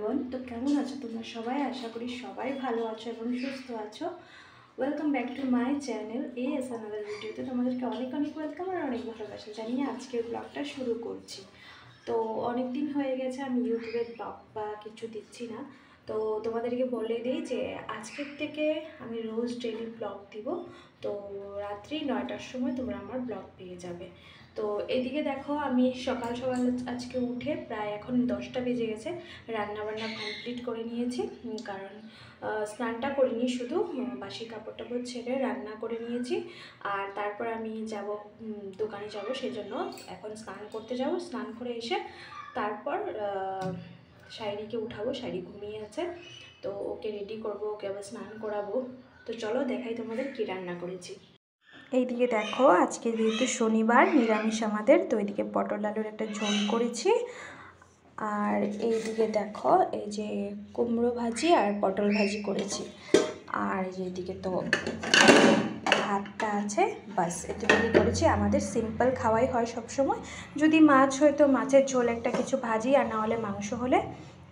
Everyone. তো কেমন আছো তোমরা সবাই? আশা করি সবাই ভালো আছো এবং সুস্থ আছো। Welcome back to my channel S another ভিডিওতে তোমাদেরকে অনেক অনেক ওয়েলকাম আর অনেক ভালোবাসা জানিয়ে আজকের ব্লগটা শুরু করছি। তো অনেক দিন হয়ে গেছে আমি ইউটিউবে ব্লগ বা কিছু দিচ্ছি না। তো তোমাদেরকে বলে দিই যে আজকের থেকে আমি রোজ ডেলি ব্লগ দিব। তো রাত্রি 9টার সময় তোমরা আমার ব্লগ পেয়ে যাবে। তো এদিকে দেখো আমি সকাল সকাল আজকে উঠে প্রায় এখন 10টা বেজে গেছে, রান্নাবান্না কমপ্লিট করে নিয়েছি। কারণ স্নানটা করিনি, শুধু বাসি কাপড় টাপড় ছেড়ে রান্না করে নিয়েছি। আর তারপর আমি যাব দোকানে যাব, সেই জন্য এখন স্নান করতে যাব। স্নান করে এসে তারপর শাইরিকে উঠাবো। শাইরি ঘুমিয়ে আছে, তো ওকে রেডি করবো, ওকে আবার স্নান করাবো। তো চলো দেখাই তোমাদের কী রান্না করেছি। এইদিকে দেখো আজকে যেহেতু শনিবার নিরামিষ আমাদের, তো এইদিকে পটল আলুর একটা ঝোল করেছি। আর এইদিকে দেখো এই যে কুমড়ো ভাজি আর পটল ভাজি করেছি। আর এইদিকে তো ভাতটা আছে, বাস এটুকুই করেছি। আমাদের সিম্পল খাওয়াই হয় সবসময়। যদি মাছ হয় তো মাছের ঝোল একটা কিছু ভাজি, আর না হলে মাংস হলে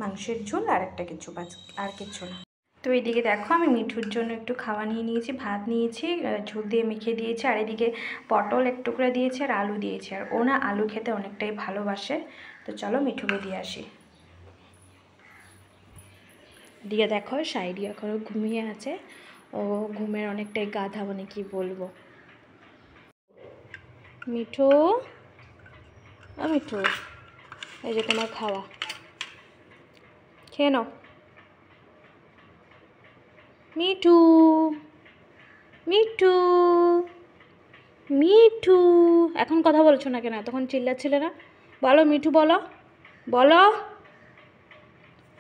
মাংসের ঝোল আর একটা কিছু, বাস আর কিছু না। তো এইদিকে দেখো আমি মিঠুর জন্য একটু খাওয়া নিয়ে নিয়েছি, ভাত নিয়েছি, ঝোল দিয়ে মেখে দিয়েছি। আর এদিকে পটল এক টুকরা দিয়েছি আর আলু দিয়েছি। আর ও না আলু খেতে অনেকটাই ভালোবাসে। তো চলো মিঠুকে দিয়ে আসি। এদিকে দেখো শাইরি এখনও ঘুমিয়ে আছে, ও ঘুমের অনেকটাই গাধা, মানে কি বলবো। মিঠু, ও মিঠু, এই যে তোমার খাওয়া, খেয়ে নাও। মিঠু, মিঠু, মিঠু, এখন কথা বলছো না কেন? তখন চিল্লাচ্ছিলে না? বলো মিঠু, বলো বলো।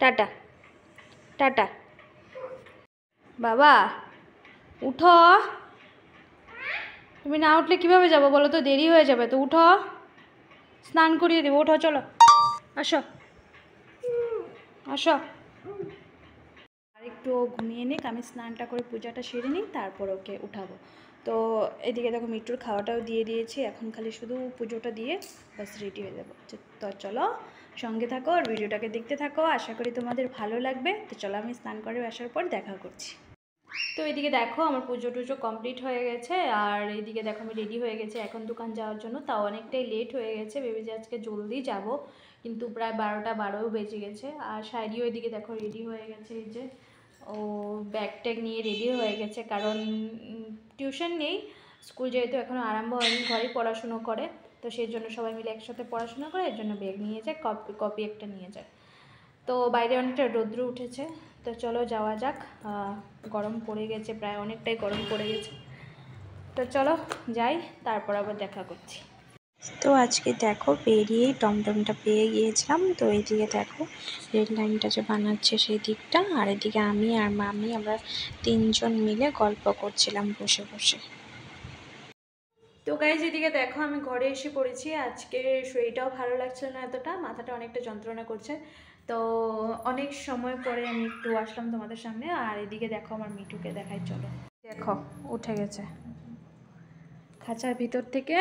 Tata tata. বাবা উঠো, তুমি না উঠলে কীভাবে যাবো বলো তো? দেরি হয়ে যাবে তো। উঠো, স্নান করিয়ে দেবো। উঠো, চলো আসো আসো। আর একটু ঘুমিয়ে নিক, আমি স্নানটা করে পূজাটা সেরে নিই, তারপর ওকে উঠাবো। তো এদিকে দেখো মিট্টুর খাওয়াটাও দিয়ে দিয়েছি, এখন খালি শুধু পুজোটা দিয়ে বাস রেডি হয়ে যাবো। তো চলো সঙ্গে থাকো আর ভিডিওটাকে দেখতে থাকো, আশা করি তোমাদের ভালো লাগবে। তো চলো আমি স্নান করে আসার পর দেখা করছি। তো এদিকে দেখো আমার পুজো টুজো কমপ্লিট হয়ে গেছে। আর এদিকে দেখো আমি রেডি হয়ে গেছি এখন দোকান যাওয়ার জন্য। তাও অনেকটাই লেট হয়ে গেছে, ভেবে যে আজকে জলদি যাব, কিন্তু প্রায় 12টা বেজে গেছে। আর শাড়িও এদিকে দেখো রেডি হয়ে গেছে, এই যে ও ব্যাগ ট্যাগ নিয়ে রেডি হয়ে গেছে। কারণ টিউশন নেই, স্কুল যেহেতু এখনও আরম্ভ হয়নি, ঘরেই পড়াশুনো করে, তো সেই জন্য সবাই মিলে একসাথে পড়াশোনা করে, এর জন্য ব্যাগ নিয়ে যায়, কপি একটা নিয়ে যায়। তো বাইরে অনেকটা রৌদ্র উঠেছে, তো চলো যাওয়া যাক। গরম পড়ে গেছে, প্রায় অনেকটাই গরম পড়ে গেছে। তো চলো যাই, তারপর আবার দেখা করছি। তো আজকে দেখো বেরিয়েই টমটমটা পেয়ে গিয়েছিলাম। তো এইদিকে দেখো রেল লাইনটা যে বানাচ্ছে সেই দিকটা, আর এদিকে আমি আর মামি আমরা তিনজন মিলে গল্প করছিলাম বসে বসে। তো গাইজ এদিকে দেখো আমি ঘরে এসে পড়েছি। আজকে শরীরটাও ভালো লাগছিল না এতটা, মাথাটা অনেকটা যন্ত্রণা করছে। তো অনেক সময় পরে আমি একটু আসলাম তোমাদের সামনে। আর এদিকে দেখো আমার মিঠুকে দেখাই, চলো দেখো উঠে গেছে, খাঁচার ভিতর থেকে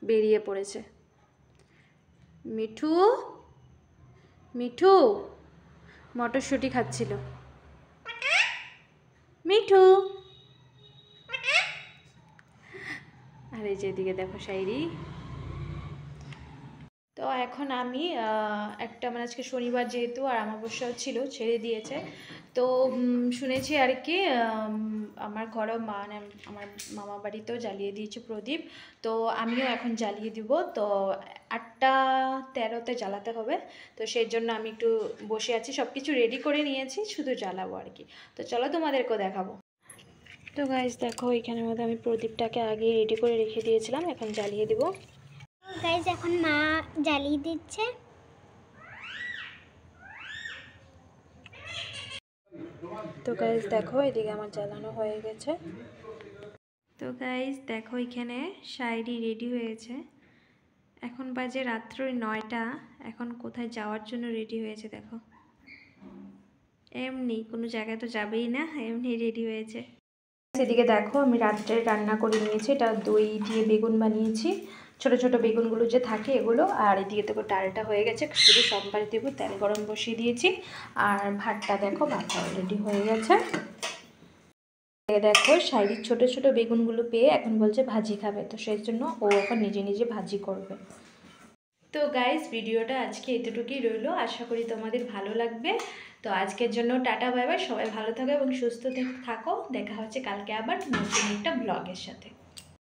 বেরিয়ে পড়েছে। মিঠু, মিঠু মটরশুঁটি খাচ্ছিল। মিঠু, আর এই যে এদিকে দেখো শাইরি। তো এখন আমি একটা, মানে আজকে শনিবার যেহেতু আর অমাবস্যাও ছিল, ছেড়ে দিয়েছে। তো শুনেছি আর কি আমার ঘরেও মানে আমার মামা বাড়িতেও জ্বালিয়ে দিয়েছে প্রদীপ। তো আমিও এখন জ্বালিয়ে দিব। তো 8:13-তে জ্বালাতে হবে, তো সেই জন্য আমি একটু বসে আছি, সব কিছু রেডি করে নিয়েছি, শুধু জ্বালাবো আর কি। তো চলো তোমাদেরকেও দেখাবো। তো গাইজ দেখো এখানের মধ্যে আমি প্রদীপটাকে আগে রেডি করে রেখে দিয়েছিলাম, এখন জ্বালিয়ে দিব। গাইজ এখন মা জ্বালিয়ে দিচ্ছে। তো গাইজ দেখো এদিকে আমার জ্বালানো হয়ে গেছে। তো গাইজ দেখো এখানে শাইরি রেডি হয়েছে, এখন বাজে রাত্র 9টা। এখন কোথায় যাওয়ার জন্য রেডি হয়েছে দেখো, এমনি কোনো জায়গায় তো যাবেই না, এমনি রেডি হয়েছে। সেদিকে দেখো আমি রাত্রে রান্না করে নিয়েছি, এটা দই দিয়ে বেগুন বানিয়েছি। ছোট ছোট বেগুনগুলো যে থাকে এগুলো। আর এদিকে দেখো ডালটা হয়ে গেছে, শুধু সোমবার দেবো, তেল গরম বসিয়ে দিয়েছি। আর ভাতটা দেখো, ভাতটা অলরেডি হয়ে গেছে। দেখো শাইরির ছোট ছোট বেগুনগুলো পেয়ে এখন বলছে ভাজি খাবে, তো সেই জন্য ও এখন নিজে নিজে ভাজি করবে। তো গাইস, ভিডিওটা আজকে এতটুকুই রইলো, আশা করি তোমাদের ভালো লাগবে। তো আজকের জন্য টাটা বাই বাই, সবাই ভালো থাকো এবং সুস্থ থাকো। দেখা হচ্ছে কালকে আবার নতুন একটা ব্লগের সাথে।